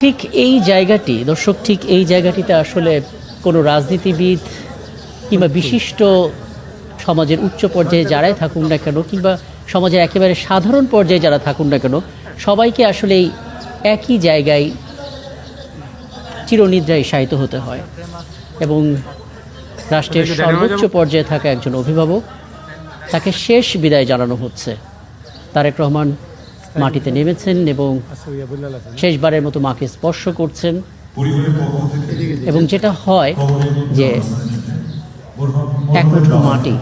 ঠিক এই জায়গাটি দর্শক, ঠিক এই জায়গাটিতে আসলে কোনো রাজনীতিবিদ কিংবা বিশিষ্ট সমাজের উচ্চ পর্যায়ে যারাই থাকুন না কেন, কিংবা সমাজের একেবারে সাধারণ পর্যায়ে যারা থাকুন না কেন, সবাইকে আসলে এই একই জায়গায় চিরনিদ্রায় শায়িত হতে হয়। এবং রাষ্ট্রের সর্বোচ্চ পর্যায়ে থাকা একজন অভিভাবক, তাকে শেষ বিদায় জানানো হচ্ছে। তারেক রহমান মাটিতে নেমেছেন এবং শেষবারের মতো মাকে স্পর্শ করছেন। এবং যেটা হয় যে এক মুঠো মাটি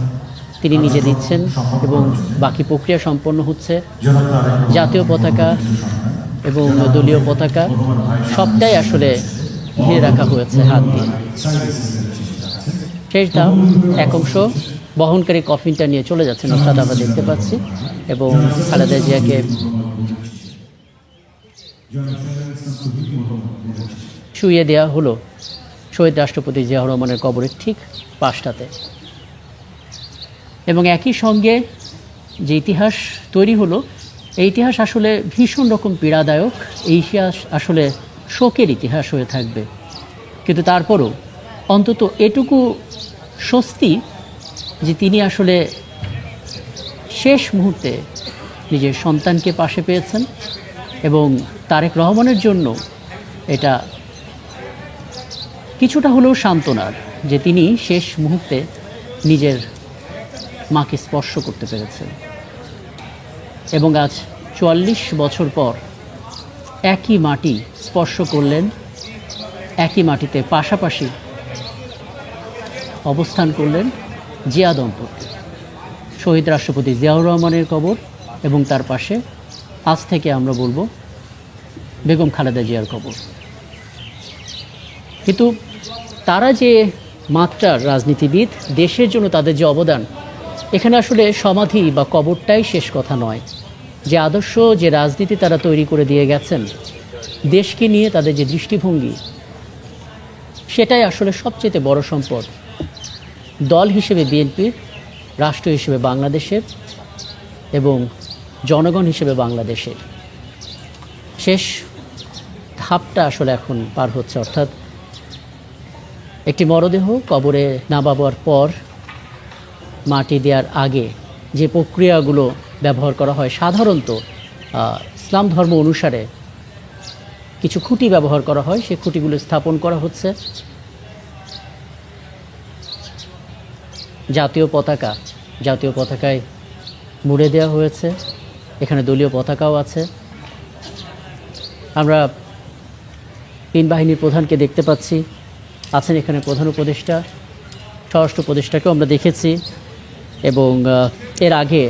তিনি নিজে দিচ্ছেন এবং বাকি প্রক্রিয়া সম্পন্ন হচ্ছে। জাতীয় পতাকা এবং দলীয় পতাকা সবটাই আসলে ঘিরে রাখা হয়েছে হাত দিয়ে। শেষ ধাপ, এক অংশ বহনকারী কফিনটা নিয়ে চলে যাচ্ছেন অর্থাৎ আমরা দেখতে পাচ্ছি। এবং খালেদা জিয়াকে শুইয়ে দেওয়া হলো শহীদ রাষ্ট্রপতি জিয়াউর রহমানের কবরের ঠিক পাশটাতে। এবং একই সঙ্গে যে ইতিহাস তৈরি হলো, এই ইতিহাস আসলে ভীষণ রকম পীড়াদায়ক। এই ইতিহাস আসলে শোকের ইতিহাস হয়ে থাকবে। কিন্তু তারপরও অন্তত এটুকু স্বস্তি যে তিনি আসলে শেষ মুহূর্তে নিজের সন্তানকে পাশে পেয়েছেন। এবং তারেক রহমানের জন্য এটা কিছুটা হলেও সান্ত্বনার যে তিনি শেষ মুহূর্তে নিজের মাকে স্পর্শ করতে পেরেছেন। এবং আজ ৪৪ বছর পর একই মাটি স্পর্শ করলেন, একই মাটিতে পাশাপাশি অবস্থান করলেন জিয়া দম্পতি। শহীদ রাষ্ট্রপতি জিয়াউর রহমানের কবর এবং তার পাশে আজ থেকে আমরা বলবো বেগম খালেদা জিয়ার কবর। কিন্তু তারা যে মাত্রার রাজনীতিবিদ, দেশের জন্য তাদের যে অবদান, এখানে আসলে সমাধি বা কবরটাই শেষ কথা নয়। যে আদর্শ, যে রাজনীতি তারা তৈরি করে দিয়ে গেছেন, দেশকে নিয়ে তাদের যে দৃষ্টিভঙ্গি, সেটাই আসলে সবচেয়ে বড় সম্পদ। দল হিসেবে বিএনপির, রাষ্ট্র হিসেবে বাংলাদেশের এবং জনগণ হিসেবে বাংলাদেশের শেষ ধাপটা আসলে এখন পার হচ্ছে। অর্থাৎ একটি মরদেহ কবরে নামাবার পর মাটি দেওয়ার আগে যে প্রক্রিয়াগুলো ব্যবহার করা হয়, সাধারণত ইসলাম ধর্ম অনুসারে কিছু খুঁটি ব্যবহার করা হয়, সেই খুঁটিগুলো স্থাপন করা হচ্ছে। জাতীয় পতাকায় মুড়ে দেওয়া হয়েছে, এখানে দলীয় পতাকাও আছে। আমরা ৩ বাহিনীর প্রধানকে দেখতে পাচ্ছি, আছেন এখানে প্রধান উপদেষ্টা, স্বরাষ্ট্র উপদেষ্টাকেও আমরা দেখেছি। এবং এর আগে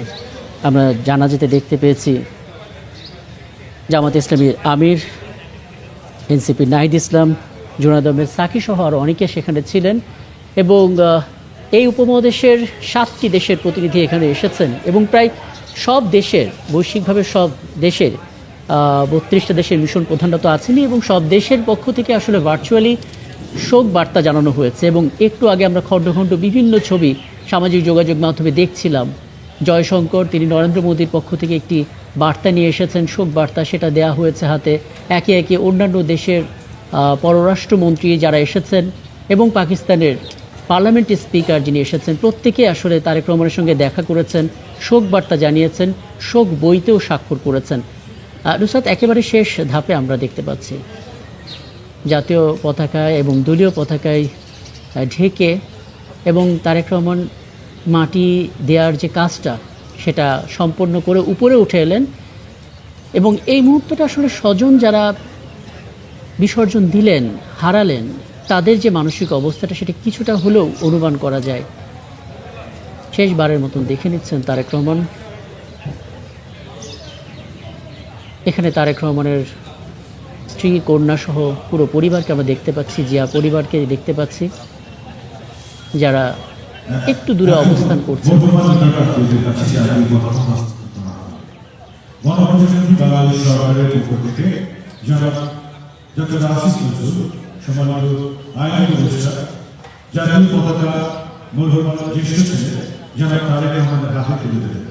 আমরা জানাজাতে দেখতে পেয়েছি জামাত ইসলামীর আমির, এনসিপি নাহিদ ইসলাম, জুনায়েদ আহমেদ সাকি সহ আরও অনেকে সেখানে ছিলেন। এবং এই উপমহাদেশের 7টি দেশের প্রতিনিধি এখানে এসেছেন। এবং প্রায় সব দেশের, বৈশ্বিকভাবে সব দেশের 32টা দেশের মিশন প্রধানরা তো আছেনই, এবং সব দেশের পক্ষ থেকে আসলে ভার্চুয়ালি শোক বার্তা জানানো হয়েছে। এবং একটু আগে আমরা খণ্ড খণ্ড বিভিন্ন ছবি সামাজিক যোগাযোগ মাধ্যমে দেখছিলাম। জয়শঙ্কর তিনি নরেন্দ্র মোদীর পক্ষ থেকে একটি বার্তা নিয়ে এসেছেন, শোক বার্তা, সেটা দেয়া হয়েছে হাতে। একে একে অন্যান্য দেশের পররাষ্ট্রমন্ত্রী যারা এসেছেন এবং পাকিস্তানের পার্লামেন্টের স্পিকার যিনি এসেছেন, প্রত্যেকে আসলে তারেক রহমানের সঙ্গে দেখা করেছেন, শোক বার্তা জানিয়েছেন, শোক বইতেও স্বাক্ষর করেছেন। নুসরাত, একেবারে শেষ ধাপে আমরা দেখতে পাচ্ছি জাতীয় পতাকায় এবং দলীয় পতাকায় ঢেকে এবং তারেক রহমান মাটি দেওয়ার যে কাজটা, সেটা সম্পন্ন করে উপরে উঠে এলেন। এবং এই মুহূর্তটা আসলে স্বজন যারা বিসর্জন দিলেন, হারালেন, তাদের যে মানসিক অবস্থাটা, সেটা কিছুটা হলেও অনুমান করা যায়। শেষবারের মতন দেখে নিচ্ছেন তারেক রহমান। এখানে তারেক রহমানের স্ত্রী, কন্যা সহ পুরো পরিবারকে আমরা দেখতে পাচ্ছি, জিয়া পরিবারকে দেখতে পাচ্ছি, যারা একটু দূরে অবস্থান করছে। জাতীয় পতাকা মূল্যবান জ্যেষ্ঠ ছেলে যারা তারেক রহমানের হাতে তুলে দেবেন।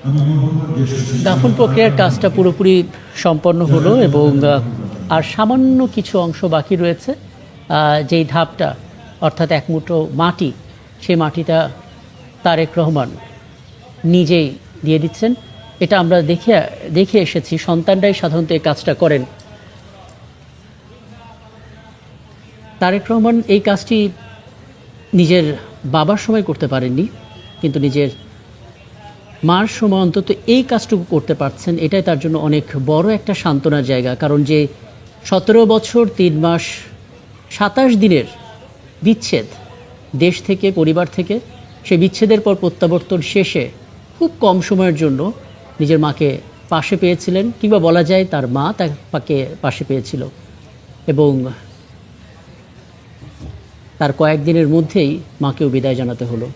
আমি মোহাম্মদ জ্যেষ্ঠ ছেলে দাফন প্রক্রিয়ার কাজটা পুরোপুরি সম্পন্ন হলো এবং আর সামান্য কিছু অংশ বাকি রয়েছে। যেই ধাপটা অর্থাৎ এক মুঠো মাটি, সেই মাটিটা তারেক রহমান নিজেই দিয়ে দিচ্ছেন। এটা আমরা দেখে এসেছি, সন্তানরাই সাধারণত এই কাজটা করেন। তারেক রহমান এই কাজটি নিজের বাবার সময় করতে পারেননি, কিন্তু নিজের মার সময় অন্তত এই কাজটুকু করতে পারছেন, এটাই তার জন্য অনেক বড় একটা সান্ত্বনার জায়গা। কারণ যে 17 বছর 3 মাস 27 দিনের বিচ্ছেদ দেশ থেকে, পরিবার থেকে, সেই বিচ্ছেদের পর প্রত্যাবর্তন শেষে খুব কম সময়ের জন্য নিজের মাকে পাশে পেয়েছিলেন, কিংবা বলা যায় তার মা তাকে পাশে পেয়েছিল। এবং তার কয়েকদিনের মধ্যেই মাকেও বিদায় জানাতে হলো।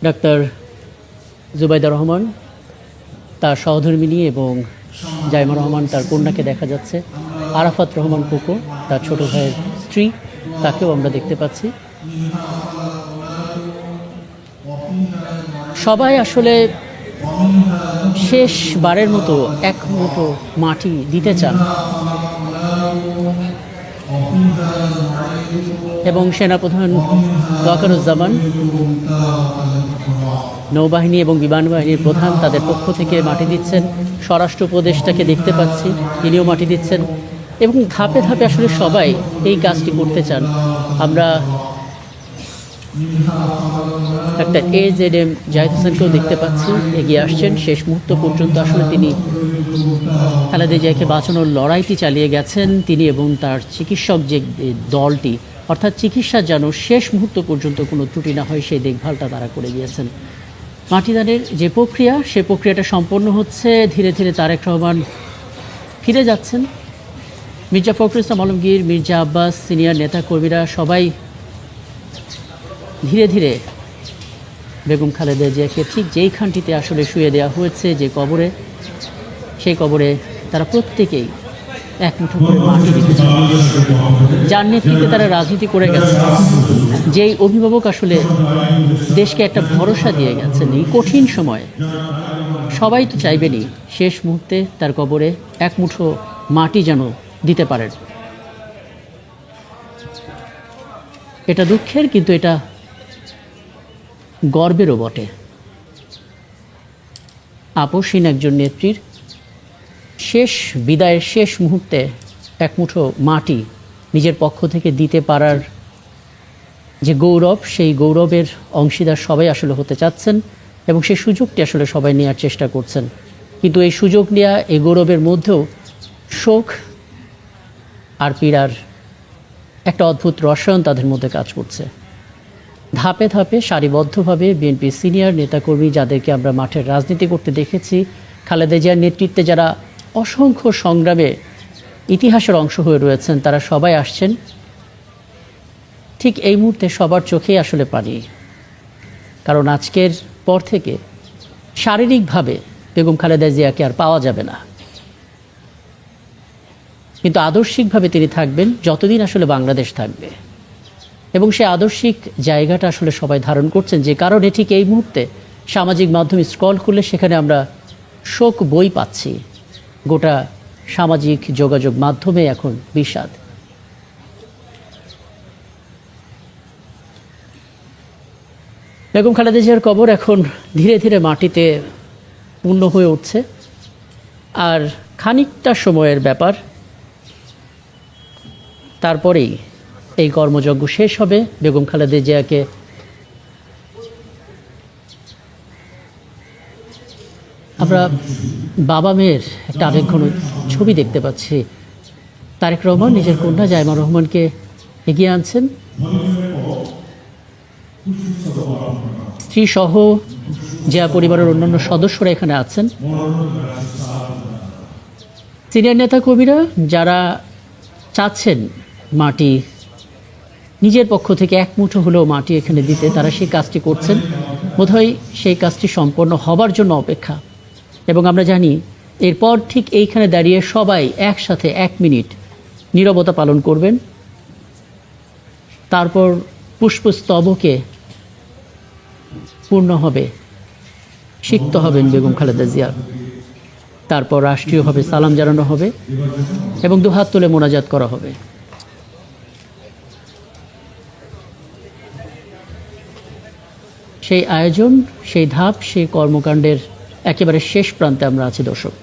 ডাক্তার জুবাইদা রহমান, তার সহধর্মিণী এবং জাইমা রহমান তার কন্যাকে দেখা যাচ্ছে। আরাফাত রহমান কোকো, তার ছোট ভাইয়ের স্ত্রী, তাকেও আমরা দেখতে পাচ্ছি। সবাই আসলে শেষবারের মতো এক মুঠো মাটি দিতে চান এবং সেনাপ্রধান ওয়াকারুজ্জামান, নৌবাহিনী এবং বিমান বাহিনীর প্রধান, তাদের পক্ষ থেকে মাটি দিচ্ছেন। স্বরাষ্ট্র উপদেষ্টাকে দেখতে পাচ্ছি, তিনিও মাটি দিচ্ছেন। এবং ধাপে ধাপে আসলে সবাই এই কাজটি করতে চান। আমরা একটা AZM জাহিদ হোসেনকেও দেখতে পাচ্ছি, এগিয়ে আসছেন। শেষ মুহূর্ত পর্যন্ত আসলে তিনি খালেদা জিয়াকে বাঁচানোর লড়াইটি চালিয়ে গেছেন। তিনি এবং তার চিকিৎসক যে দলটি, অর্থাৎ চিকিৎসা যেন শেষ মুহূর্ত পর্যন্ত কোনো ত্রুটি না হয়, সেই দেখভালটা তারা করে গিয়েছেন। মাটিদানের যে প্রক্রিয়া, সে প্রক্রিয়াটা সম্পন্ন হচ্ছে। ধীরে ধীরে তারেক রহমান ফিরে যাচ্ছেন। মির্জা ফখরুল ইসলাম আলমগীর, মির্জা আব্বাস, সিনিয়র নেতাকর্মীরা সবাই ধীরে ধীরে বেগম খালেদা জিয়াকে ঠিক যেইখানটিতে আসলে শুয়ে দেওয়া হয়েছে, যে কবরে, সেই কবরে তারা প্রত্যেকেই এক মুঠো করে মাটি দিতে, যার নেতৃত্বে তারা রাজনীতি করে গেছে, যেই অভিভাবক আসলে দেশকে একটা ভরসা দিয়ে গেছেন এই কঠিন সময়ে। সবাই তো চাইবেনই শেষ মুহূর্তে তার কবরে এক মুঠো মাটি যেন দিতে পারেন। এটা দুঃখের, কিন্তু এটা গর্বেরও বটে। আপসহীন একজন নেত্রীর শেষ বিদায়ের শেষ মুহূর্তে এক মুঠো মাটি নিজের পক্ষ থেকে দিতে পারার যে গৌরব, সেই গৌরবের অংশীদার সবাই আসলে হতে চাচ্ছেন এবং সেই সুযোগটি আসলে সবাই নেওয়ার চেষ্টা করছেন। কিন্তু এই সুযোগ নেওয়া, এই গৌরবের মধ্যেও শোক আর পীড়ার একটা অদ্ভুত রসায়ন তাদের মধ্যে কাজ করছে। ধাপে ধাপে সারিবদ্ধভাবে বিএনপি সিনিয়র নেতাকর্মী, যাদেরকে আমরা মাঠের রাজনীতি করতে দেখেছি, খালেদা জিয়ার নেতৃত্বে যারা অসংখ্য সংগ্রামে ইতিহাসের অংশ হয়ে রয়েছেন, তারা সবাই আসছেন। ঠিক এই মুহূর্তে সবার চোখেই আসলে পানি, কারণ আজকের পর থেকে শারীরিকভাবে বেগম খালেদা জিয়াকে আর পাওয়া যাবে না, কিন্তু আদর্শিকভাবে তিনি থাকবেন যতদিন আসলে বাংলাদেশ থাকবে। এবং সেই আদর্শিক জায়গাটা আসলে সবাই ধারণ করছেন, যে কারণে ঠিক এই মুহূর্তে সামাজিক মাধ্যমে স্ক্রল করলে সেখানে আমরা শোক বই পাচ্ছি। গোটা সামাজিক যোগাযোগ মাধ্যমে এখন বিষাদ। বেগম খালেদা জিয়ার কবর এখন ধীরে ধীরে মাটিতে পূর্ণ হয়ে উঠছে। আর খানিকটা সময়ের ব্যাপার, তারপরেই এই কর্মযজ্ঞ শেষ হবে। বেগম খালেদা জিয়াকে আমরা বাবা মেয়ের একটা আবেগঘন ছবি দেখতে পাচ্ছি। তারেক রহমান নিজের কন্যা জাইমা রহমানকে এগিয়ে আনছেন, স্ত্রী সহ জিয়া পরিবারের অন্যান্য সদস্যরা এখানে আছেন। সিনিয়র নেতাকর্মীরা যারা চাচ্ছেন মাটি নিজের পক্ষ থেকে এক মুঠো হলেও মাটি এখানে দিতে, তারা সেই কাজটি করছেন। বোধহয় সেই কাজটি সম্পন্ন হবার জন্য অপেক্ষা। এবং আমরা জানি এরপর ঠিক এইখানে দাঁড়িয়ে সবাই একসাথে 1 মিনিট নীরবতা পালন করবেন। তারপর পুষ্পস্তবকে পূর্ণ হবে, সিক্ত হবেন বেগম খালেদা জিয়া। তারপর রাষ্ট্রীয়ভাবে সালাম জানানো হবে এবং দুহাত তুলে মোনাজাত করা হবে। সেই আয়োজন, সেই ধাপ, সেই কর্মকাণ্ডের একেবারে শেষ প্রান্তে আমরা আছি দর্শক।